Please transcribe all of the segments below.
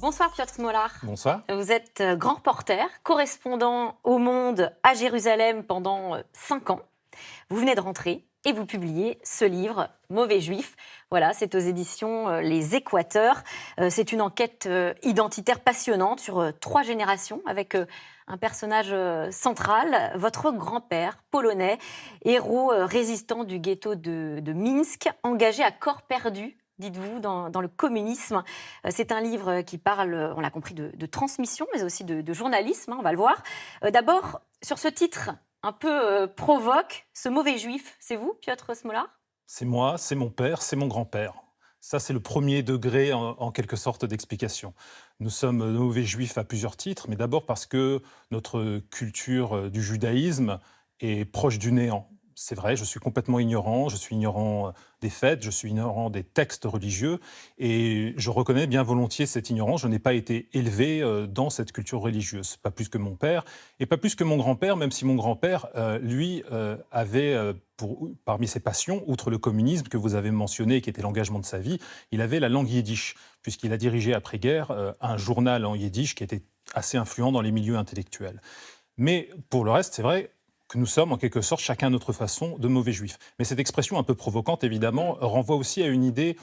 Bonsoir Piotr Smolar. Bonsoir. Vous êtes grand reporter, correspondant au Monde à Jérusalem pendant 5 ans. Vous venez de rentrer et vous publiez ce livre, Mauvais Juif. Voilà, c'est aux éditions Les Équateurs. C'est une enquête identitaire passionnante sur 3 générations avec un personnage central, votre grand-père polonais, héros résistant du ghetto de Minsk, engagé à corps perdu, dites-vous, dans le communisme. C'est un livre qui parle, on l'a compris, de transmission, mais aussi de journalisme, on va le voir. D'abord, sur ce titre un peu provoque, ce mauvais juif, c'est vous, Piotr Smolar ? C'est moi, c'est mon père, c'est mon grand-père. Ça, c'est le premier degré, en quelque sorte, d'explication. Nous sommes mauvais juifs à plusieurs titres, mais d'abord parce que notre culture du judaïsme est proche du néant. C'est vrai, je suis complètement ignorant, je suis ignorant des fêtes, je suis ignorant des textes religieux, et je reconnais bien volontiers cette ignorance. Je n'ai pas été élevé dans cette culture religieuse, pas plus que mon père, et pas plus que mon grand-père, même si mon grand-père, lui, avait, parmi ses passions, outre le communisme que vous avez mentionné, qui était l'engagement de sa vie, il avait la langue yiddish, puisqu'il a dirigé après-guerre un journal en yiddish qui était assez influent dans les milieux intellectuels. Mais pour le reste, c'est vrai que nous sommes en quelque sorte chacun à notre façon de mauvais juifs. Mais cette expression un peu provocante, évidemment, renvoie aussi à une idée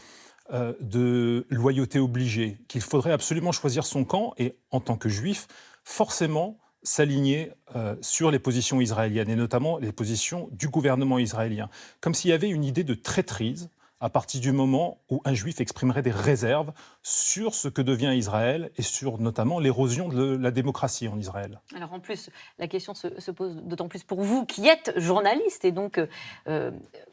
de loyauté obligée, qu'il faudrait absolument choisir son camp et, en tant que juif, forcément s'aligner sur les positions israéliennes, et notamment les positions du gouvernement israélien. Comme s'il y avait une idée de traîtrise à partir du moment où un juif exprimerait des réserves sur ce que devient Israël et sur notamment l'érosion de la démocratie en Israël. Alors en plus, la question se pose d'autant plus pour vous qui êtes journaliste et donc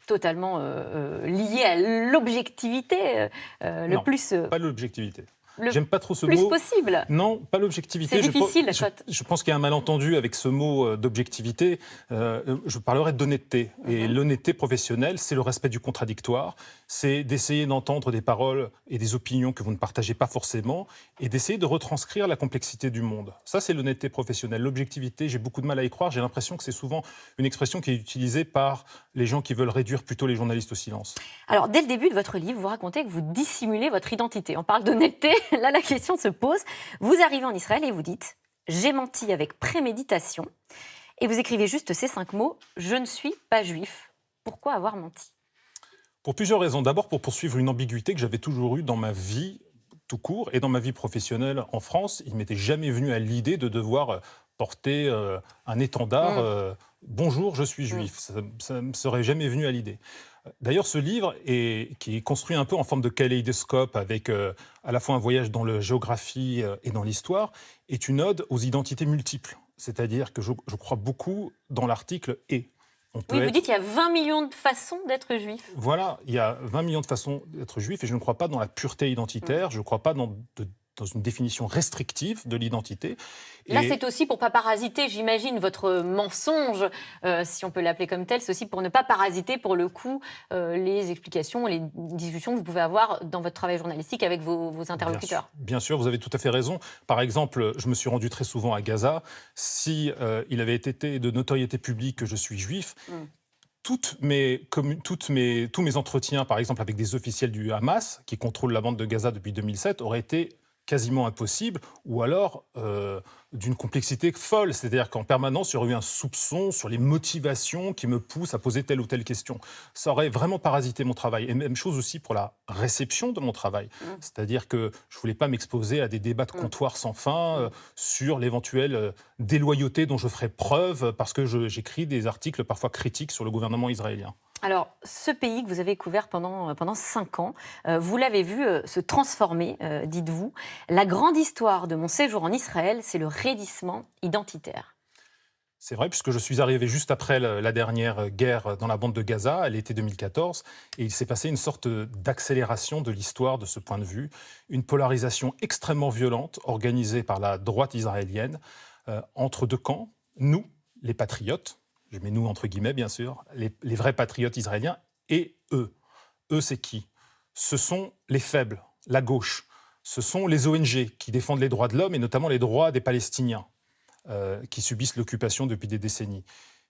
totalement lié à l'objectivité Non, plus... pas l'objectivité. J'aime pas trop ce plus mot. Possible. Non, pas l'objectivité. C'est difficile. Je pense qu'il y a un malentendu avec ce mot d'objectivité. Je parlerai d'honnêteté. Et l'honnêteté professionnelle, c'est le respect du contradictoire. C'est d'essayer d'entendre des paroles et des opinions que vous ne partagez pas forcément et d'essayer de retranscrire la complexité du monde. Ça, c'est l'honnêteté professionnelle. L'objectivité, j'ai beaucoup de mal à y croire. J'ai l'impression que c'est souvent une expression qui est utilisée par les gens qui veulent réduire plutôt les journalistes au silence. Alors, dès le début de votre livre, vous racontez que vous dissimulez votre identité. On parle d'honnêteté. Là, la question se pose. Vous arrivez en Israël et vous dites « J'ai menti avec préméditation ». Et vous écrivez juste ces 5 mots « Je ne suis pas juif ». Pourquoi avoir menti ? Pour plusieurs raisons. D'abord, pour poursuivre une ambiguïté que j'avais toujours eue dans ma vie tout court et dans ma vie professionnelle en France. Il ne m'était jamais venu à l'idée de devoir porter un étendard « Bonjour, je suis juif ». Ça ne me serait jamais venu à l'idée. D'ailleurs, ce livre, qui est construit un peu en forme de kaléidoscope, avec à la fois un voyage dans la géographie et dans l'histoire, est une ode aux identités multiples. C'est-à-dire que je crois beaucoup dans l'article « et ». Vous dites qu'il y a 20 millions de façons d'être juif. Voilà, il y a 20 millions de façons d'être juif, et je ne crois pas dans la pureté identitaire, je ne crois pas dans une définition restrictive de l'identité. Là, c'est aussi pour ne pas parasiter, j'imagine, votre mensonge, si on peut l'appeler comme tel. C'est aussi pour ne pas parasiter, pour le coup, les explications, les discussions que vous pouvez avoir dans votre travail journalistique avec vos interlocuteurs. Bien sûr, vous avez tout à fait raison. Par exemple, je me suis rendu très souvent à Gaza. Si il avait été de notoriété publique que je suis juif, tous mes entretiens, par exemple, avec des officiels du Hamas, qui contrôlent la bande de Gaza depuis 2007, auraient été quasiment impossible, ou alors d'une complexité folle. C'est-à-dire qu'en permanence, il y aurait eu un soupçon sur les motivations qui me poussent à poser telle ou telle question. Ça aurait vraiment parasité mon travail. Et même chose aussi pour la réception de mon travail. C'est-à-dire que je ne voulais pas m'exposer à des débats de comptoir sans fin sur l'éventuelle déloyauté dont je ferais preuve parce que j'écris des articles parfois critiques sur le gouvernement israélien. Alors, ce pays que vous avez couvert pendant 5 ans, vous l'avez vu se transformer, dites-vous. La grande histoire de mon séjour en Israël, c'est le raidissement identitaire. C'est vrai, puisque je suis arrivé juste après la dernière guerre dans la bande de Gaza, à l'été 2014, et il s'est passé une sorte d'accélération de l'histoire de ce point de vue, une polarisation extrêmement violente organisée par la droite israélienne entre 2 camps, nous, les patriotes, je mets nous entre guillemets bien sûr, les vrais patriotes israéliens, et eux. Eux, c'est qui ? Ce sont les faibles, la gauche. Ce sont les ONG qui défendent les droits de l'homme et notamment les droits des Palestiniens qui subissent l'occupation depuis des décennies.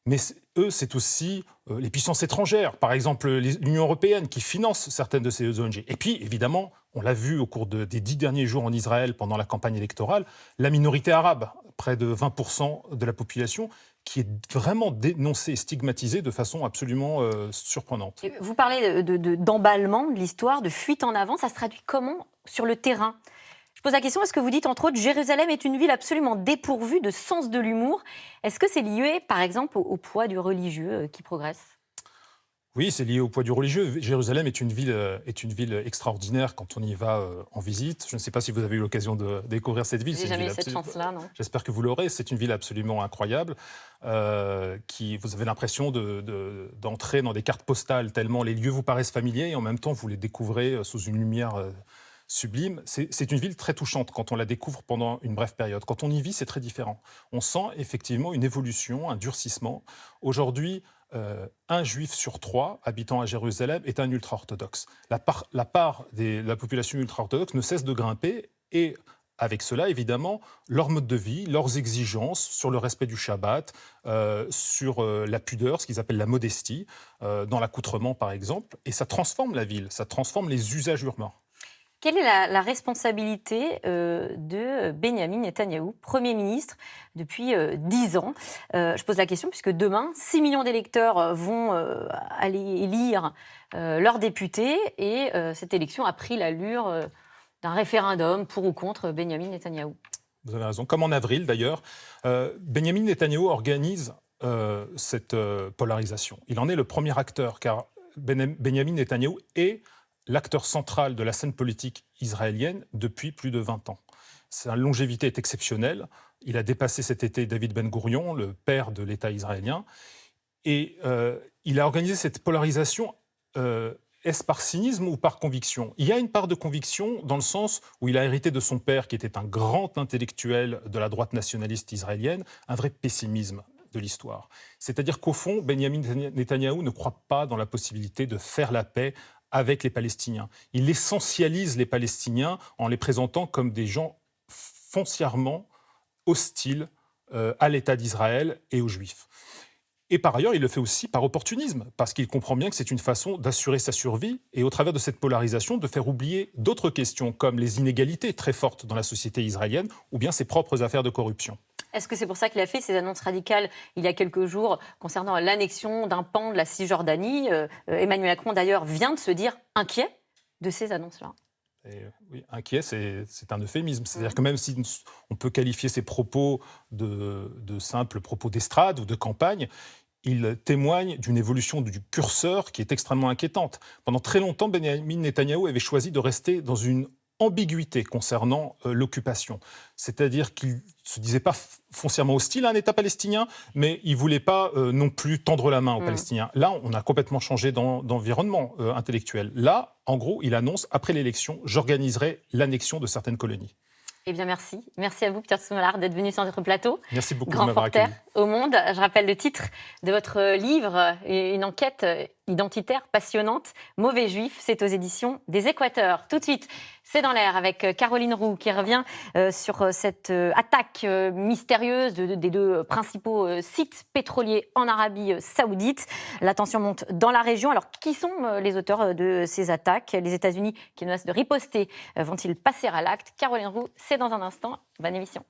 Mais eux, c'est aussi les puissances étrangères, par exemple l'Union européenne, qui finance certaines de ces ONG. Et puis, évidemment, on l'a vu au cours des 10 derniers jours en Israël pendant la campagne électorale, la minorité arabe, près de 20% de la population, qui est vraiment dénoncée et stigmatisée de façon absolument surprenante. Vous parlez d'emballement de l'histoire, de fuite en avant. Ça se traduit comment sur le terrain ? Je pose la question parce que vous dites, entre autres, Jérusalem est une ville absolument dépourvue de sens de l'humour. Est-ce que c'est lié, par exemple, au poids du religieux qui progresse ? Oui, c'est lié au poids du religieux. Jérusalem est une ville extraordinaire quand on y va en visite. Je ne sais pas si vous avez eu l'occasion de découvrir cette ville. J'ai jamais eu cette chance-là, non. J'espère que vous l'aurez. C'est une ville absolument incroyable. Vous avez l'impression d'entrer dans des cartes postales tellement les lieux vous paraissent familiers et en même temps vous les découvrez sous une lumière sublime. C'est une ville très touchante quand on la découvre pendant une brève période. Quand on y vit, c'est très différent. On sent effectivement une évolution, un durcissement. Aujourd'hui, un juif sur 3 habitant à Jérusalem est un ultra-orthodoxe. La part de la population ultra-orthodoxe ne cesse de grimper et avec cela, évidemment, leur mode de vie, leurs exigences sur le respect du Shabbat, sur la pudeur, ce qu'ils appellent la modestie, dans l'accoutrement par exemple. Et ça transforme la ville, ça transforme les usages urbains. Quelle est la responsabilité de Benyamin Netanyahou, Premier ministre depuis 10 ans ? Je pose la question puisque demain, 6 millions d'électeurs vont aller élire leurs députés et cette élection a pris l'allure d'un référendum pour ou contre Benyamin Netanyahou. Vous avez raison, comme en avril d'ailleurs. Benyamin Netanyahou organise cette polarisation. Il en est le premier acteur car Benyamin Netanyahou est l'acteur central de la scène politique israélienne depuis plus de 20 ans. Sa longévité est exceptionnelle. Il a dépassé cet été David Ben Gourion, le père de l'État israélien. Et il a organisé cette polarisation, est-ce par cynisme ou par conviction ? Il y a une part de conviction dans le sens où il a hérité de son père, qui était un grand intellectuel de la droite nationaliste israélienne, un vrai pessimisme de l'histoire. C'est-à-dire qu'au fond, Benyamin Netanyahou ne croit pas dans la possibilité de faire la paix avec les Palestiniens. Il essentialise les Palestiniens en les présentant comme des gens foncièrement hostiles à l'État d'Israël et aux Juifs. Et par ailleurs, il le fait aussi par opportunisme, parce qu'il comprend bien que c'est une façon d'assurer sa survie et au travers de cette polarisation, de faire oublier d'autres questions comme les inégalités très fortes dans la société israélienne ou bien ses propres affaires de corruption. Est-ce que c'est pour ça qu'il a fait ces annonces radicales il y a quelques jours concernant l'annexion d'un pan de la Cisjordanie ? Emmanuel Macron, d'ailleurs, vient de se dire inquiet de ces annonces-là. Oui, inquiet, c'est un euphémisme. C'est-à-dire que même si on peut qualifier ces propos de simples propos d'estrade ou de campagne, il témoigne d'une évolution du curseur qui est extrêmement inquiétante. Pendant très longtemps, Benyamin Netanyahou avait choisi de rester dans une ambiguïté concernant l'occupation. C'est-à-dire qu'il ne se disait pas foncièrement hostile à un État palestinien, mais il ne voulait pas non plus tendre la main aux Palestiniens. Là, on a complètement changé d'environnement intellectuel. Là, en gros, il annonce, après l'élection, j'organiserai l'annexion de certaines colonies. Eh bien, merci. Merci à vous, Peter Smolar, d'être venu sur notre plateau. Merci beaucoup Grand de m'avoir reporter accueilli. au Monde. Je rappelle le titre de votre livre, une enquête identitaire passionnante, Mauvais Juif, c'est aux éditions des Équateurs. Tout de suite, c'est dans l'air avec Caroline Roux qui revient sur cette attaque mystérieuse des deux principaux sites pétroliers en Arabie Saoudite. La tension monte dans la région. Alors, qui sont les auteurs de ces attaques ? Les États-Unis qui menacent de riposter vont-ils passer à l'acte ? Caroline Roux, c'est dans un instant. Bonne émission.